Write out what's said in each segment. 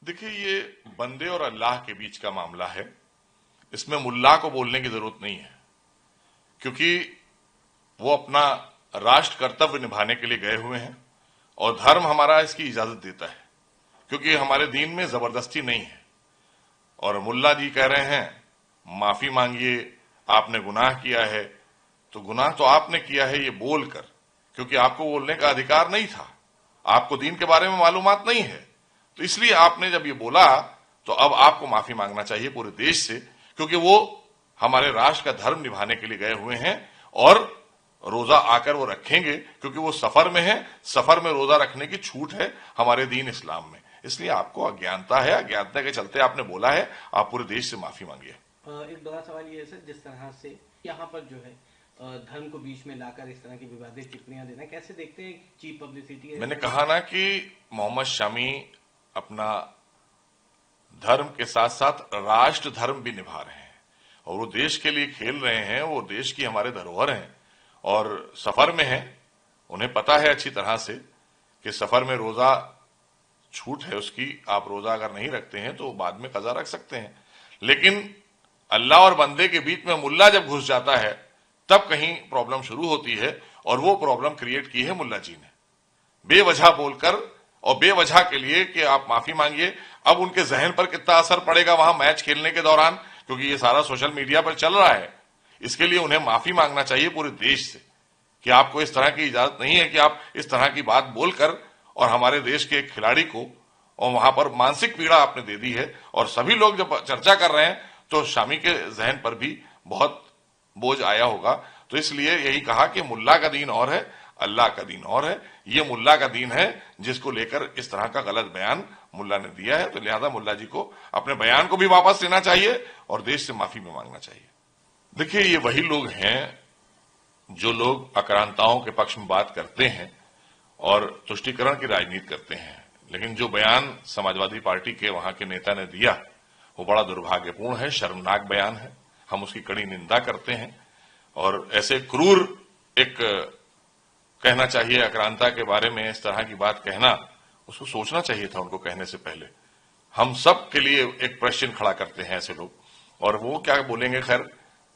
देखिए, ये बंदे और अल्लाह के बीच का मामला है। इसमें मुल्ला को बोलने की जरूरत नहीं है, क्योंकि वो अपना राष्ट्र कर्तव्य निभाने के लिए गए हुए हैं और धर्म हमारा इसकी इजाजत देता है, क्योंकि हमारे दीन में जबरदस्ती नहीं है। और मुल्ला जी कह रहे हैं माफी मांगिए, आपने गुनाह किया है। तो गुनाह तो आपने किया है ये बोलकर, क्योंकि आपको बोलने का अधिकार नहीं था, आपको दीन के बारे में मालूमात नहीं है। तो इसलिए आपने जब ये बोला तो अब आपको माफी मांगना चाहिए पूरे देश से, क्योंकि वो हमारे राष्ट्र का धर्म निभाने के लिए गए हुए हैं और रोजा आकर वो रखेंगे, क्योंकि वो सफर में है। सफर में रोजा रखने की छूट है हमारे दीन इस्लाम में। इसलिए आपको अज्ञानता है, अज्ञानता के चलते आपने बोला है। आप पूरे देश से माफी मांगिए। एक बड़ा सवाल ये है सर, जिस तरह से यहाँ पर जो है धर्म को बीच में लाकर इस तरह की विवादित टिप्पणियां देना, कैसे देखते हैं? चीप पब्लिसिटी है। मैंने कहा ना कि मोहम्मद शमी अपना धर्म के साथ साथ राष्ट्र धर्म भी निभा रहे हैं और वो देश के लिए खेल रहे हैं। वो देश की हमारे धरोहर हैं और सफर में हैं। उन्हें पता है अच्छी तरह से कि सफर में रोजा छूट है उसकी। आप रोजा अगर नहीं रखते हैं तो बाद में कजा रख सकते हैं, लेकिन अल्लाह और बंदे के बीच में मुल्ला जब घुस जाता है तब कहीं प्रॉब्लम शुरू होती है। और वो प्रॉब्लम क्रिएट की है मुल्ला जी ने, बेवजह बोलकर और बेवजह के लिए कि आप माफी मांगिए। अब उनके जहन पर कितना असर पड़ेगा वहां मैच खेलने के दौरान, क्योंकि ये सारा सोशल मीडिया पर चल रहा है। इसके लिए उन्हें माफी मांगना चाहिए पूरे देश से कि आपको इस तरह की इजाजत नहीं है कि आप इस तरह की बात बोलकर और हमारे देश के एक खिलाड़ी को और वहां पर मानसिक पीड़ा आपने दे दी है। और सभी लोग जब चर्चा कर रहे हैं तो शामी के जहन पर भी बहुत बोझ आया होगा। तो इसलिए यही कहा कि मुल्ला का दीन और है, अल्लाह का दीन और है। ये मुल्ला का दीन है जिसको लेकर इस तरह का गलत बयान मुल्ला ने दिया है। तो लिहाजा मुल्ला जी को अपने बयान को भी वापस लेना चाहिए और देश से माफी भी मांगना चाहिए। देखिए, ये वही लोग हैं जो लोग आक्रांताओं के पक्ष में बात करते हैं और तुष्टीकरण की राजनीति करते हैं, लेकिन जो बयान समाजवादी पार्टी के वहां के नेता ने दिया वो बड़ा दुर्भाग्यपूर्ण है, शर्मनाक बयान है। हम उसकी कड़ी निंदा करते हैं और ऐसे क्रूर एक कहना चाहिए आक्रांता के बारे में इस तरह की बात कहना, उसको सोचना चाहिए था उनको कहने से पहले। हम सब के लिए एक प्रश्न खड़ा करते हैं ऐसे लोग, और वो क्या बोलेंगे? खैर,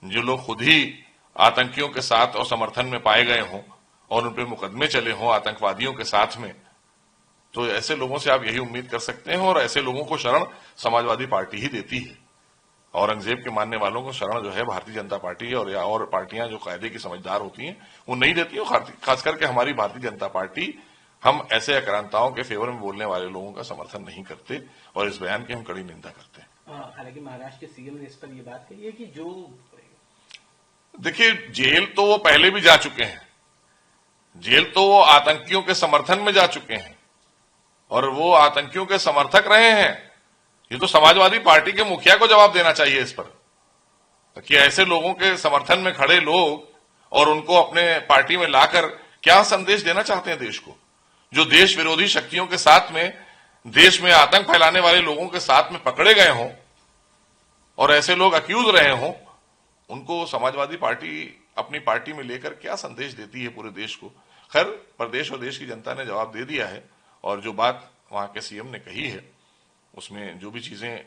जो लोग खुद ही आतंकियों के साथ और समर्थन में पाए गए हों और उन पर मुकदमे चले हों आतंकवादियों के साथ में, तो ऐसे लोगों से आप यही उम्मीद कर सकते हैं। और ऐसे लोगों को शरण समाजवादी पार्टी ही देती है। औरंगजेब के मानने वालों को शरण जो है भारतीय जनता पार्टी और पार्टियां जो कायदे की समझदार होती हैं वो नहीं देती हैं। खास करके हमारी भारतीय जनता पार्टी, हम ऐसे आक्रांताओं के फेवर में बोलने वाले लोगों का समर्थन नहीं करते और इस बयान की हम कड़ी निंदा करते हैं। हालांकि महाराष्ट्र के सीएम ने इस पर यह बात कही है कि जो देखिए, जेल तो वो पहले भी जा चुके हैं। जेल तो वो आतंकियों के समर्थन में जा चुके हैं और वो आतंकियों के समर्थक रहे हैं। ये तो समाजवादी पार्टी के मुखिया को जवाब देना चाहिए इस पर कि ऐसे लोगों के समर्थन में खड़े लोग और उनको अपने पार्टी में लाकर क्या संदेश देना चाहते हैं देश को। जो देश विरोधी शक्तियों के साथ में, देश में आतंक फैलाने वाले लोगों के साथ में पकड़े गए हों और ऐसे लोग अक्यूज रहे हों, उनको समाजवादी पार्टी अपनी पार्टी में लेकर क्या संदेश देती है पूरे देश को। खैर, प्रदेश और देश की जनता ने जवाब दे दिया है और जो बात वहां के सीएम ने कही है उसमें जो भी चीजें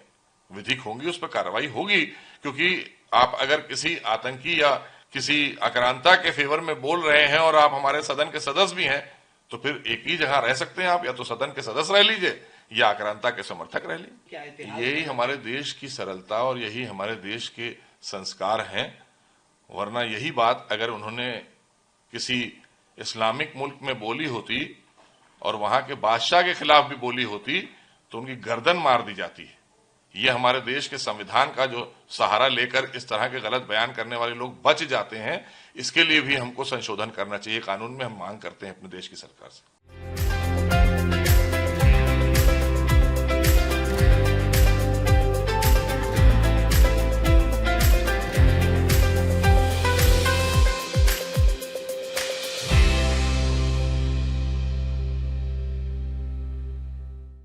विधिक होंगी उस पर कार्रवाई होगी। क्योंकि आप अगर किसी आतंकी या किसी आक्रांता के फेवर में बोल रहे हैं और आप हमारे सदन के सदस्य भी हैं, तो फिर एक ही जगह रह सकते हैं आप, या तो सदन के सदस्य रह लीजिए या आक्रांता के समर्थक रह लीजिए। यही हमारे देश की सरलता और यही हमारे देश के संस्कार हैं। वरना यही बात अगर उन्होंने किसी इस्लामिक मुल्क में बोली होती और वहां के बादशाह के खिलाफ भी बोली होती तो उनकी गर्दन मार दी जाती है। ये हमारे देश के संविधान का जो सहारा लेकर इस तरह के गलत बयान करने वाले लोग बच जाते हैं, इसके लिए भी हमको संशोधन करना चाहिए कानून में। हम मांग करते हैं अपने देश की सरकार से।